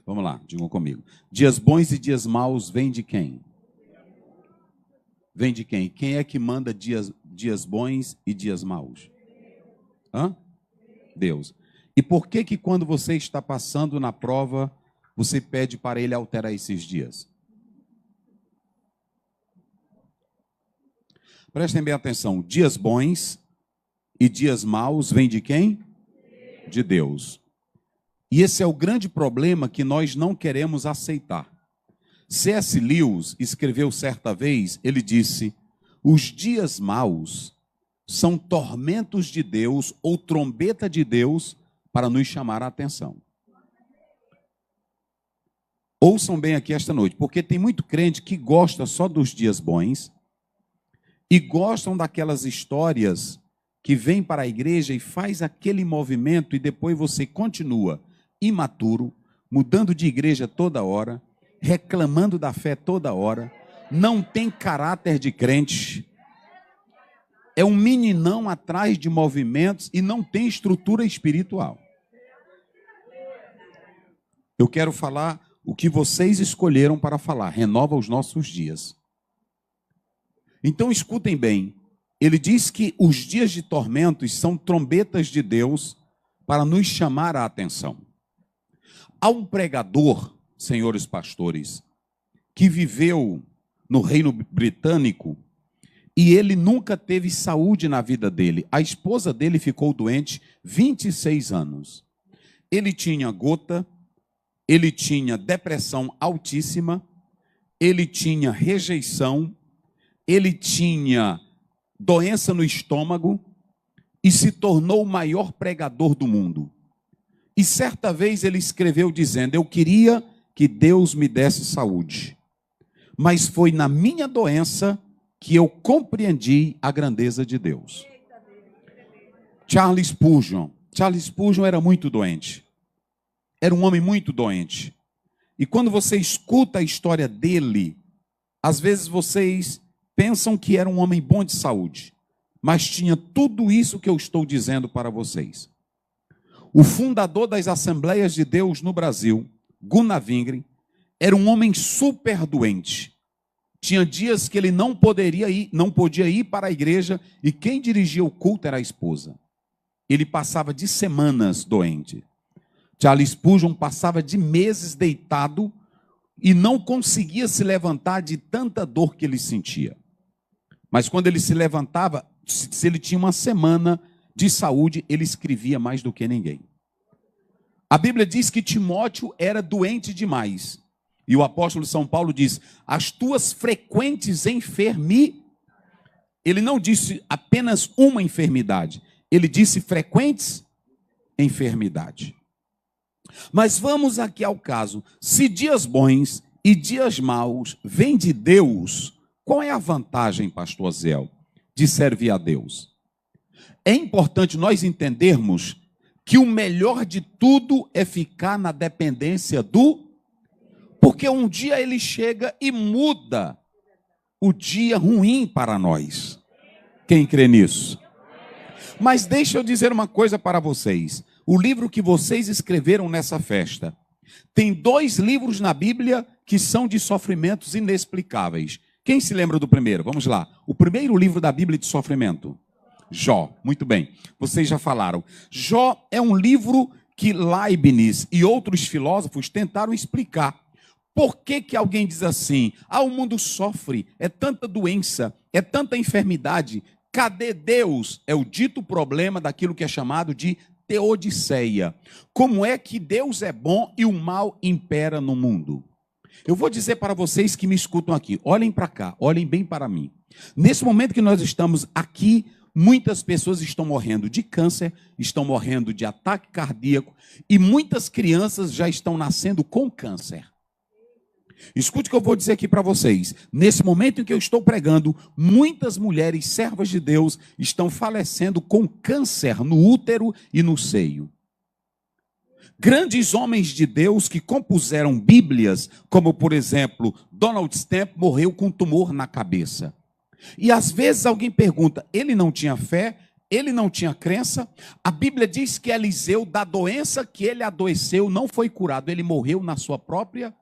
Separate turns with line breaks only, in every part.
Vamos lá, digam comigo. Dias bons e dias maus vêm de quem? Vem de quem? Quem é que manda dias bons e dias maus? Hã? Deus. E por que que quando você está passando na prova, você pede para ele alterar esses dias? Prestem bem atenção. Dias bons e dias maus vêm de quem? De Deus. E esse é o grande problema que nós não queremos aceitar. C.S. Lewis escreveu certa vez, ele disse: os dias maus são tormentos de Deus ou trombeta de Deus para nos chamar a atenção. Ouçam bem aqui esta noite, porque tem muito crente que gosta só dos dias bons e gostam daquelas histórias que vem para a igreja e faz aquele movimento e depois você continua imaturo, mudando de igreja toda hora, reclamando da fé toda hora, não tem caráter de crente, é um meninão atrás de movimentos e não tem estrutura espiritual. Eu quero falar o que vocês escolheram para falar, renova os nossos dias. Então escutem bem, ele diz que os dias de tormentos são trombetas de Deus para nos chamar a atenção. Há um pregador, senhores pastores, que viveu no Reino Britânico e ele nunca teve saúde na vida dele. A esposa dele ficou doente 26 anos. Ele tinha gota, ele tinha depressão altíssima, ele tinha rejeição, ele tinha doença no estômago e se tornou o maior pregador do mundo. E certa vez ele escreveu dizendo: eu queria que Deus me desse saúde, mas foi na minha doença que eu compreendi a grandeza de Deus. Charles Spurgeon era muito doente, era um homem muito doente, e quando você escuta a história dele, às vezes vocês pensam que era um homem bom de saúde, mas tinha tudo isso que eu estou dizendo para vocês. O fundador das Assembleias de Deus no Brasil, Gunnar Wingren, era um homem super doente. Tinha dias que ele não podia ir para a igreja e quem dirigia o culto era a esposa. Ele passava de semanas doente. Charles Spurgeon passava de meses deitado e não conseguia se levantar de tanta dor que ele sentia. Mas quando ele se levantava, se ele tinha uma semana de saúde, ele escrevia mais do que ninguém. A Bíblia diz que Timóteo era doente demais. E o apóstolo São Paulo diz: as tuas frequentes enfermidades. Ele não disse apenas uma enfermidade, ele disse frequentes enfermidades. Mas vamos aqui ao caso. Se dias bons e dias maus vêm de Deus, qual é a vantagem, pastor Zéu, de servir a Deus? É importante nós entendermos que o melhor de tudo é ficar na dependência porque um dia ele chega e muda o dia ruim para nós. Quem crê nisso? Mas deixa eu dizer uma coisa para vocês. O livro que vocês escreveram nessa festa, tem 2 livros na Bíblia que são de sofrimentos inexplicáveis. Quem se lembra do primeiro? Vamos lá. O primeiro livro da Bíblia de sofrimento. Jó. Muito bem. Vocês já falaram. Jó é um livro que Leibniz e outros filósofos tentaram explicar. Por que que alguém diz assim: o mundo sofre, é tanta doença, é tanta enfermidade, cadê Deus? É o dito problema daquilo que é chamado de teodiceia. Como é que Deus é bom e o mal impera no mundo? Eu vou dizer para vocês que me escutam aqui, olhem para cá, olhem bem para mim. Nesse momento que nós estamos aqui, muitas pessoas estão morrendo de câncer, estão morrendo de ataque cardíaco e muitas crianças já estão nascendo com câncer. Escute o que eu vou dizer aqui para vocês. Nesse momento em que eu estou pregando, muitas mulheres servas de Deus estão falecendo com câncer no útero e no seio. Grandes homens de Deus que compuseram Bíblias, como por exemplo, Donald Stamp morreu com tumor na cabeça. E às vezes alguém pergunta, ele não tinha fé? ele não tinha crença. A Bíblia diz que Eliseu, da doença que ele adoeceu, não foi curado, ele morreu na sua própria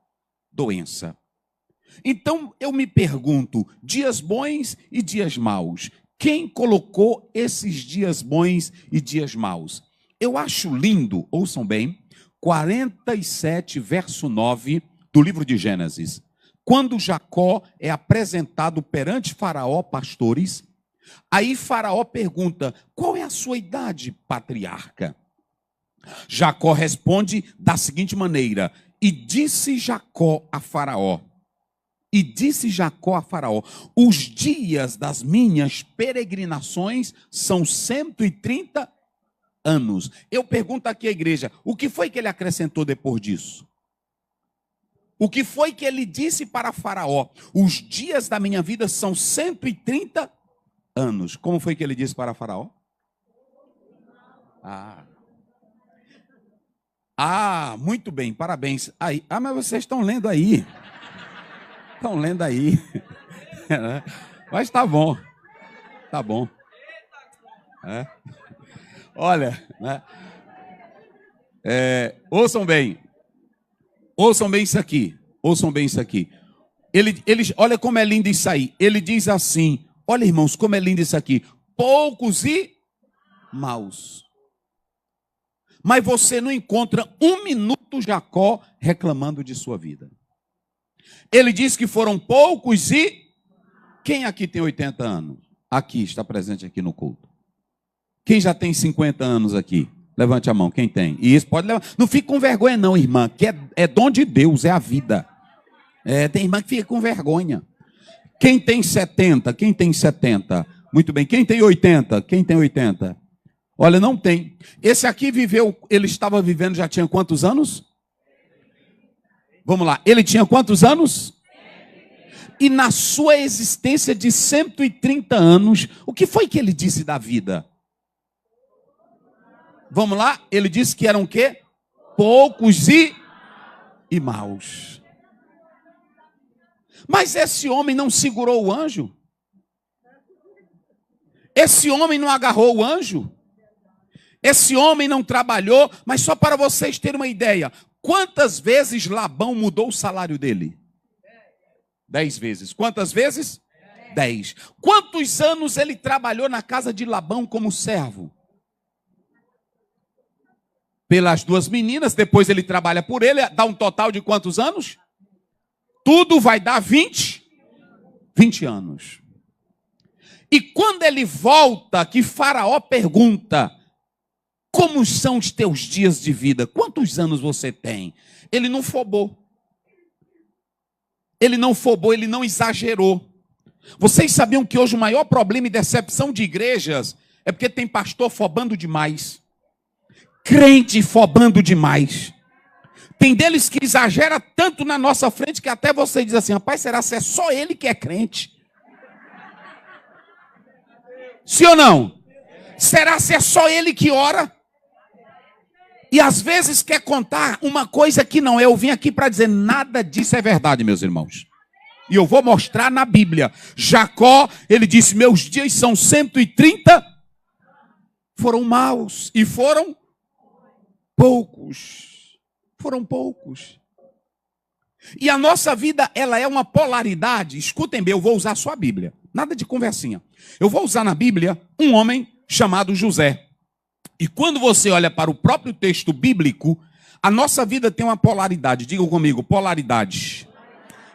doença. Então eu me pergunto, dias bons e dias maus, quem colocou esses dias bons e dias maus? Eu acho lindo, ouçam bem, 47, verso 9 do livro de Gênesis. Quando Jacó é apresentado perante Faraó, pastores, aí Faraó pergunta, qual é a sua idade, patriarca? Jacó responde da seguinte maneira, e disse Jacó a Faraó, os dias das minhas peregrinações são 130 anos. Eu pergunto aqui à igreja, o que foi que ele acrescentou depois disso? O que foi que ele disse para Faraó? Os dias da minha vida são 130 anos. Como foi que ele disse para Faraó? Muito bem, parabéns. Aí, mas vocês estão lendo aí. Estão lendo aí. Mas tá bom. Tá bom. Olha, né? Ouçam bem isso aqui. Olha como é lindo isso aí. Ele diz assim, olha irmãos, como é lindo isso aqui. Poucos e maus. Mas você não encontra um minuto Jacó reclamando de sua vida. Ele diz que foram poucos e... Quem aqui tem 80 anos? Aqui, está presente aqui no culto. Quem já tem 50 anos aqui? Levante a mão, quem tem? E isso pode levar. Não fique com vergonha não, irmã, que é dom de Deus, é a vida. Tem irmã que fica com vergonha. Quem tem 70? Quem tem 70? Muito bem. Quem tem 80? Quem tem 80? Olha, não tem. Esse aqui viveu, ele estava vivendo, já tinha quantos anos? Vamos lá, ele tinha quantos anos? E na sua existência de 130 anos, o que foi que ele disse da vida? Vamos lá, ele disse que eram o quê? Poucos e maus. Mas esse homem não segurou o anjo? Esse homem não agarrou o anjo? Esse homem não trabalhou? Mas só para vocês terem uma ideia, quantas vezes Labão mudou o salário dele? 10 vezes. Quantas vezes? 10. Quantos anos ele trabalhou na casa de Labão como servo? Pelas 2 meninas, depois ele trabalha por ele, dá um total de quantos anos? Tudo vai dar 20 anos. E quando ele volta, que Faraó pergunta, como são os teus dias de vida? Quantos anos você tem? Ele não fobou. Ele não exagerou. Vocês sabiam que hoje o maior problema e decepção de igrejas é porque tem pastor fobando demais. Crente fobando demais. Tem deles que exagera tanto na nossa frente que até você diz assim, rapaz, será que é só ele que é crente? Sim ou não? Será que é só ele que ora? E às vezes quer contar uma coisa que não é. Eu vim aqui para dizer, nada disso é verdade, meus irmãos. E eu vou mostrar na Bíblia. Jacó, ele disse, meus dias são 130, foram maus e foram poucos. Foram poucos. E a nossa vida, ela é uma polaridade. Escutem bem, eu vou usar só a Bíblia. Nada de conversinha. Eu vou usar na Bíblia um homem chamado José. E quando você olha para o próprio texto bíblico, a nossa vida tem uma polaridade. Digam comigo, polaridade.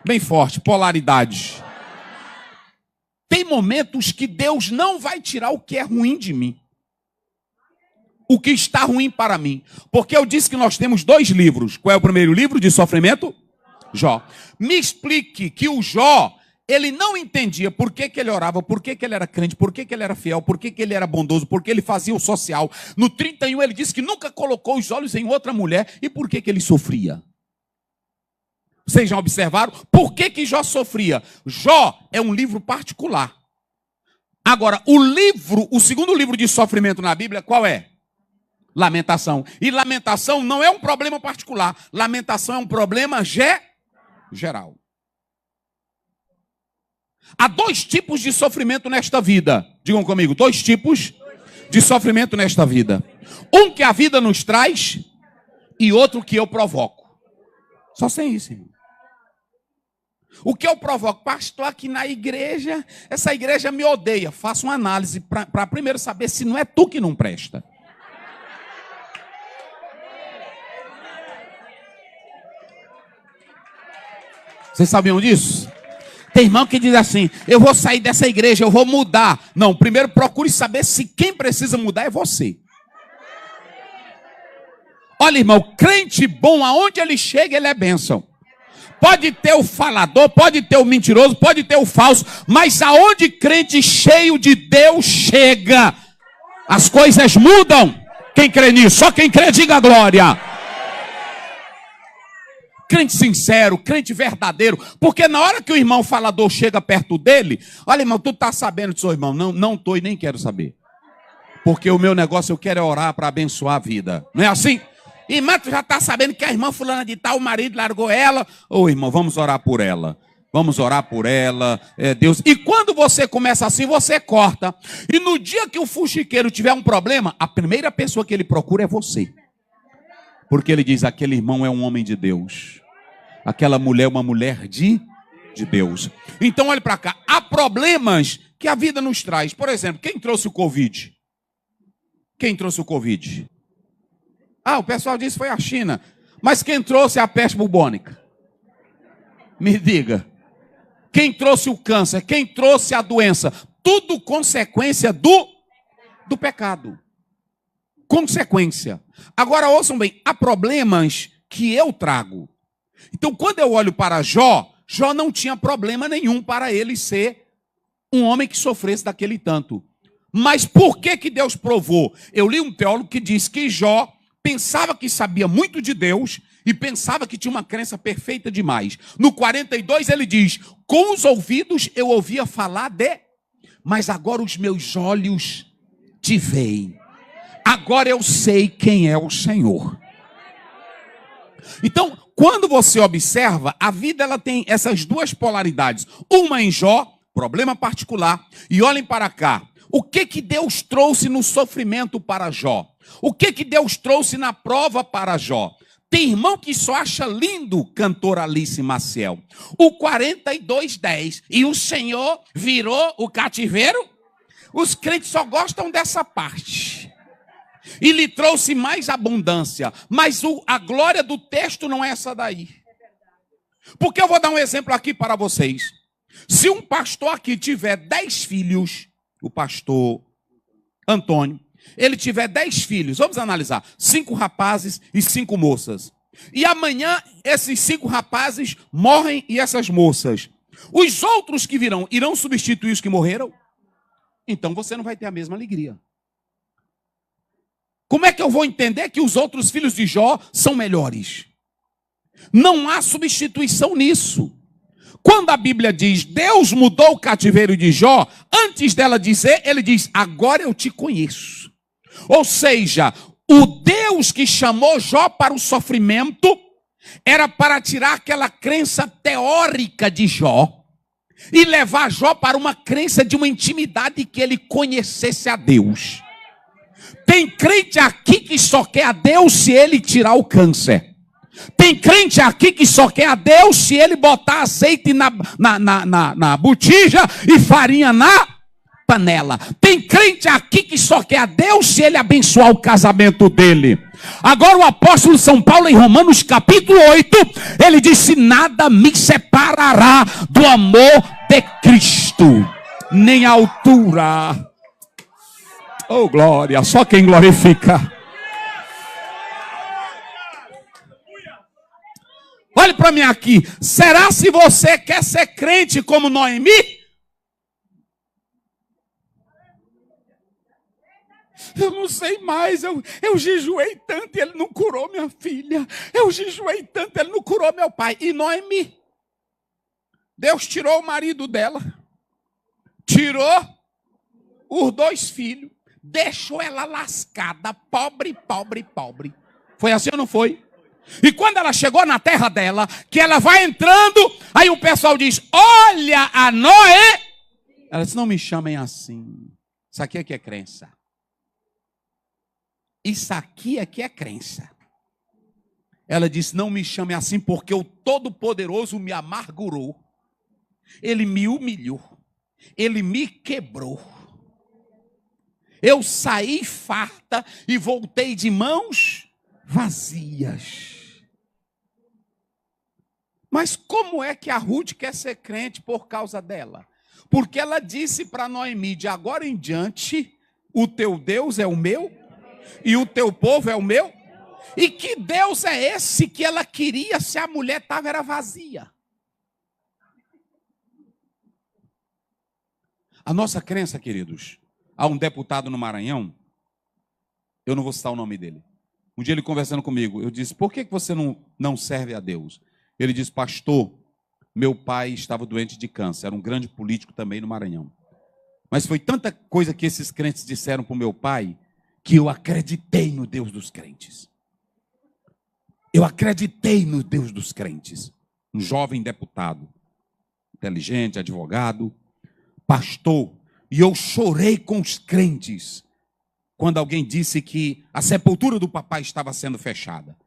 Bem forte, polaridade. Tem momentos que Deus não vai tirar o que é ruim de mim. O que está ruim para mim. Porque eu disse que nós temos 2 livros. Qual é o primeiro livro de sofrimento? Jó. Me explique que o Jó, ele não entendia por que ele orava, por que ele era crente, por que ele era fiel, por que ele era bondoso, por que ele fazia o social. No 31 ele disse que nunca colocou os olhos em outra mulher. E por que ele sofria? Vocês já observaram? Por que Jó sofria? Jó é um livro particular. Agora, o segundo livro de sofrimento na Bíblia, qual é? Lamentação. E lamentação não é um problema particular. Lamentação é um problema geral. Há 2 tipos de sofrimento nesta vida. Digam comigo, 2 tipos. de sofrimento nesta vida. Um que a vida nos traz e outro que eu provoco. Só sem isso, irmão. O que eu provoco? Pastor, aqui na igreja, essa igreja me odeia. Faça uma análise para primeiro saber se não é tu que não presta. Vocês sabiam disso? Tem irmão que diz assim, eu vou sair dessa igreja, eu vou mudar. Não, primeiro procure saber se quem precisa mudar é você. Olha, irmão, crente bom, aonde ele chega, ele é bênção. Pode ter o falador, pode ter o mentiroso, pode ter o falso, mas aonde crente cheio de Deus chega, as coisas mudam. Quem crê nisso? Só quem crê, diga glória. Crente sincero, crente verdadeiro, porque na hora que o irmão falador chega perto dele, olha, irmão, tu tá sabendo disso, irmão? Não estou e nem quero saber. Porque o meu negócio eu quero é orar para abençoar a vida. Não é assim? Irmã, tu já está sabendo que a irmã fulana de tal, o marido largou ela. Ô, irmão, vamos orar por ela. Vamos orar por ela, Deus. E quando você começa assim, você corta. E no dia que o fuxiqueiro tiver um problema, a primeira pessoa que ele procura é você. Porque ele diz, aquele irmão é um homem de Deus. Aquela mulher é uma mulher de Deus. Então, olhe para cá. Há problemas que a vida nos traz. Por exemplo, quem trouxe o Covid? Quem trouxe o Covid? Ah, o pessoal disse que foi a China. Mas quem trouxe a peste bubônica? Me diga. Quem trouxe o câncer? Quem trouxe a doença? Tudo consequência do pecado. Consequência. Agora ouçam bem, há problemas que eu trago. Então quando eu olho para Jó, Jó não tinha problema nenhum para ele ser um homem que sofresse daquele tanto. Mas por que Deus provou? Eu li um teólogo que diz que Jó pensava que sabia muito de Deus e pensava que tinha uma crença perfeita demais. No 42 ele diz, com os ouvidos eu ouvia falar mas agora os meus olhos te veem. Agora eu sei quem é o Senhor. Então, quando você observa, a vida ela tem essas duas polaridades. Uma em Jó, problema particular, e olhem para cá. O que Deus trouxe no sofrimento para Jó? O que Deus trouxe na prova para Jó? Tem irmão que só acha lindo, cantor Alice Maciel. O 42:10. E o Senhor virou o cativeiro? Os crentes só gostam dessa parte. E lhe trouxe mais abundância. Mas a glória do texto não é essa daí. Porque eu vou dar um exemplo aqui para vocês. Se um pastor aqui tiver 10 filhos, o pastor Antônio, ele tiver 10 filhos, vamos analisar, 5 rapazes e 5 moças. E amanhã esses 5 rapazes morrem e essas moças. Os outros que virão, irão substituir os que morreram? Então você não vai ter a mesma alegria. Como é que eu vou entender que os outros filhos de Jó são melhores? Não há substituição nisso. Quando a Bíblia diz, Deus mudou o cativeiro de Jó, antes dela dizer, ele diz, agora eu te conheço. Ou seja, o Deus que chamou Jó para o sofrimento, era para tirar aquela crença teórica de Jó, e levar Jó para uma crença de uma intimidade que ele conhecesse a Deus. Tem crente aqui que só quer a Deus se ele tirar o câncer. Tem crente aqui que só quer a Deus se ele botar azeite na botija e farinha na panela. Tem crente aqui que só quer a Deus se ele abençoar o casamento dele. Agora o apóstolo São Paulo em Romanos capítulo 8, ele disse, nada me separará do amor de Cristo, nem a altura. Oh glória, só quem glorifica. Olhe para mim aqui. Será se você quer ser crente como Noemi? Eu não sei mais. Eu jejuei tanto e ele não curou minha filha. Eu jejuei tanto e ele não curou meu pai. E Noemi? Deus tirou o marido dela. Tirou os 2 filhos. Deixou ela lascada. Pobre, pobre, pobre. Foi assim ou não foi? E quando ela chegou na terra dela, que ela vai entrando, aí o pessoal diz, olha a Noé. Ela disse, não me chamem assim. Isso aqui é que é crença. isso aqui é que é crença. Ela disse, não me chame assim porque o Todo-Poderoso me amargurou. Ele me humilhou. Ele me quebrou. Eu saí farta e voltei de mãos vazias. Mas como é que a Ruth quer ser crente por causa dela? Porque ela disse para Noemi, de agora em diante, o teu Deus é o meu e o teu povo é o meu. E que Deus é esse que ela queria se a mulher era vazia? A nossa crença, queridos, há um deputado no Maranhão, eu não vou citar o nome dele. Um dia ele conversando comigo, eu disse, por que você não serve a Deus? Ele disse, pastor, meu pai estava doente de câncer, era um grande político também no Maranhão. Mas foi tanta coisa que esses crentes disseram para o meu pai, que eu acreditei no Deus dos crentes. Eu acreditei no Deus dos crentes. Um jovem deputado, inteligente, advogado, pastor, e eu chorei com os crentes quando alguém disse que a sepultura do papai estava sendo fechada.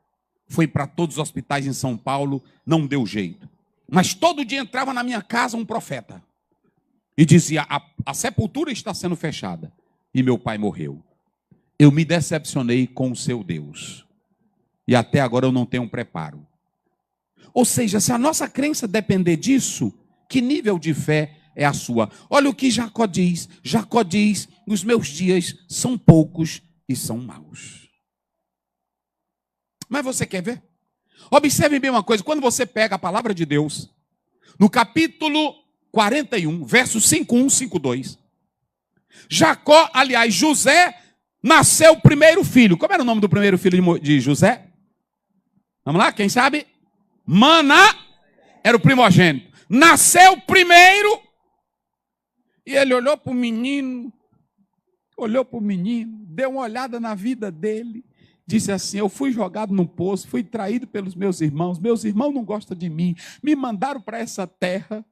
Foi para todos os hospitais em São Paulo, não deu jeito. Mas todo dia entrava na minha casa um profeta e dizia, a sepultura está sendo fechada. E meu pai morreu. Eu me decepcionei com o seu Deus. E até agora eu não tenho um preparo. Ou seja, se a nossa crença depender disso, que nível de fé é a sua? Olha o que Jacó diz. Jacó diz, os meus dias são poucos e são maus. Mas você quer ver? Observe bem uma coisa, quando você pega a palavra de Deus, no capítulo 41, versos 5:1, 5:2, Jacó, aliás, José, nasceu o primeiro filho. Como era o nome do primeiro filho de José? Vamos lá, quem sabe? Maná era o primogênito. Nasceu primeiro, e ele olhou para o menino, deu uma olhada na vida dele, disse assim, eu fui jogado num poço, fui traído pelos meus irmãos não gostam de mim, me mandaram para essa terra.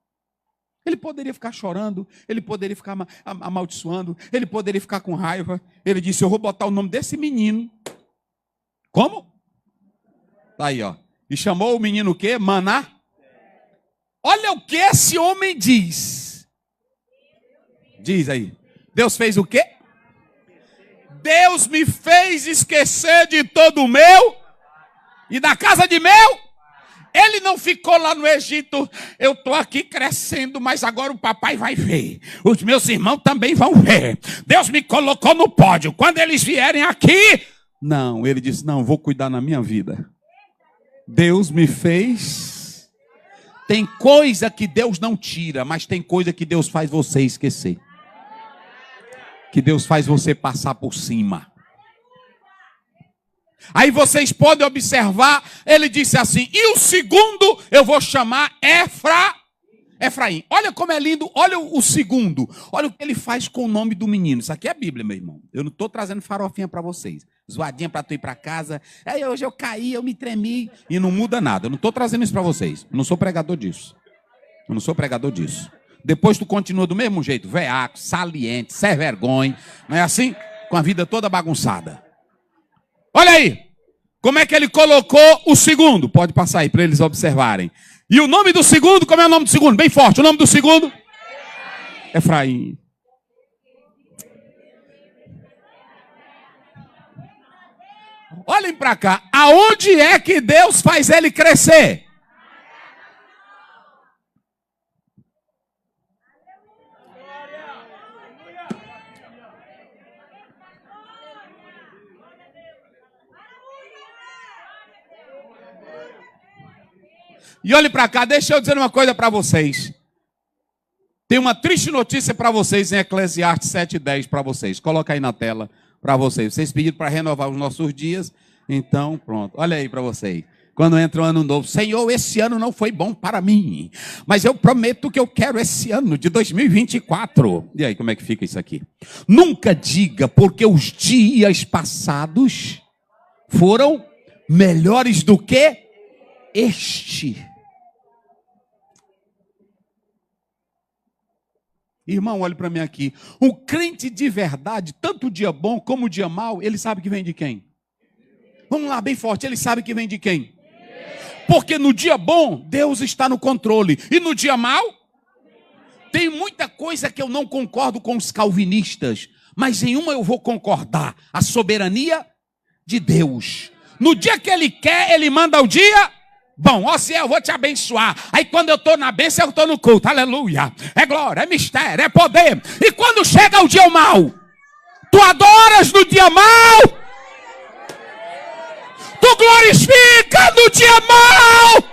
Ele poderia ficar chorando, ele poderia ficar amaldiçoando, ele poderia ficar com raiva. Ele disse, eu vou botar o nome desse menino. Como? Tá aí, ó. E chamou o menino o quê? Maná. Olha o que esse homem diz. Diz aí. Deus fez o quê? Deus me fez esquecer de todo o meu e da casa de meu. Ele não ficou lá no Egito, eu estou aqui crescendo, mas agora o papai vai ver. Os meus irmãos também vão ver. Deus me colocou no pódio. Quando eles vierem aqui... Não, ele disse, não, vou cuidar na minha vida. Deus me fez... Tem coisa que Deus não tira, mas tem coisa que Deus faz você esquecer. Que Deus faz você passar por cima. Aí vocês podem observar, ele disse assim, e o segundo eu vou chamar Efraim. Olha como é lindo, olha o segundo. Olha o que ele faz com o nome do menino. Isso aqui é a Bíblia, meu irmão. Eu não estou trazendo farofinha para vocês. Zoadinha para tu ir para casa. Aí hoje eu caí, eu me tremi. E não muda nada. Eu não estou trazendo isso para vocês. Eu não sou pregador disso. Depois tu continua do mesmo jeito. Veaco, saliente, sem vergonha. Não é assim? Com a vida toda bagunçada. Olha aí. Como é que ele colocou o segundo? Pode passar aí para eles observarem. E o nome do segundo, como é o nome do segundo? Bem forte. O nome do segundo? Efraim. Olhem para cá. Aonde é que Deus faz ele crescer? E olhe para cá, deixa eu dizer uma coisa para vocês. Tem uma triste notícia para vocês em Eclesiastes 7:10 para vocês. Coloca aí na tela para vocês. Vocês pediram para renovar os nossos dias, então pronto. Olha aí para vocês. Quando entra um ano novo, Senhor, esse ano não foi bom para mim, mas eu prometo que eu quero esse ano de 2024. E aí, como é que fica isso aqui? Nunca diga, porque os dias passados foram melhores do que este. Irmão, olhe para mim aqui. Um crente de verdade, tanto o dia bom como o dia mau, ele sabe que vem de quem? Vamos lá, bem forte. Ele sabe que vem de quem? Porque no dia bom, Deus está no controle. E no dia mau, tem muita coisa que eu não concordo com os calvinistas. Mas em uma eu vou concordar. A soberania de Deus. No dia que Ele quer, Ele manda o dia bom. Ó, se eu vou te abençoar. Aí quando eu estou na bênção, eu estou no culto. Aleluia. É glória, é mistério, é poder. E quando chega o dia mau, tu adoras no dia mau. Tu glorifica no dia mau.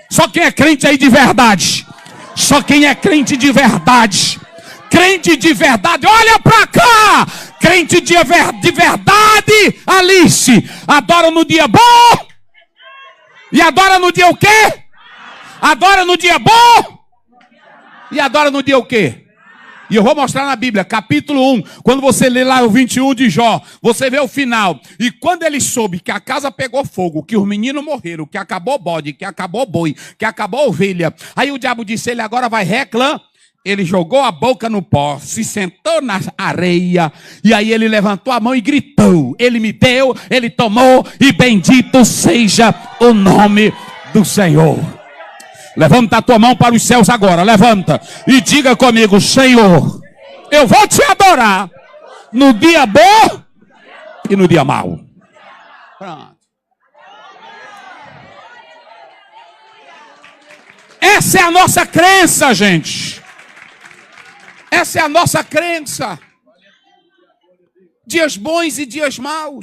Só quem é crente aí de verdade. Só quem é crente de verdade. Crente de verdade, olha pra cá. Crente de verdade, Alice. Adora no dia bom. E adora no dia o quê? Adora no dia bom. E adora no dia o quê? E eu vou mostrar na Bíblia, capítulo 1, quando você lê lá o 21 de Jó, você vê o final. E quando ele soube que a casa pegou fogo, que os meninos morreram, que acabou bode, que acabou boi, que acabou ovelha, aí o diabo disse, ele agora vai reclamar. Ele jogou a boca no pó, se sentou na areia, e aí ele levantou a mão e gritou, ele me deu, ele tomou, e bendito seja o nome do Senhor. Levanta a tua mão para os céus agora, levanta e diga comigo, Senhor, eu vou te adorar no dia bom e no dia mau. Pronto. Essa é a nossa crença, gente. Essa é a nossa crença. Dias bons e dias maus.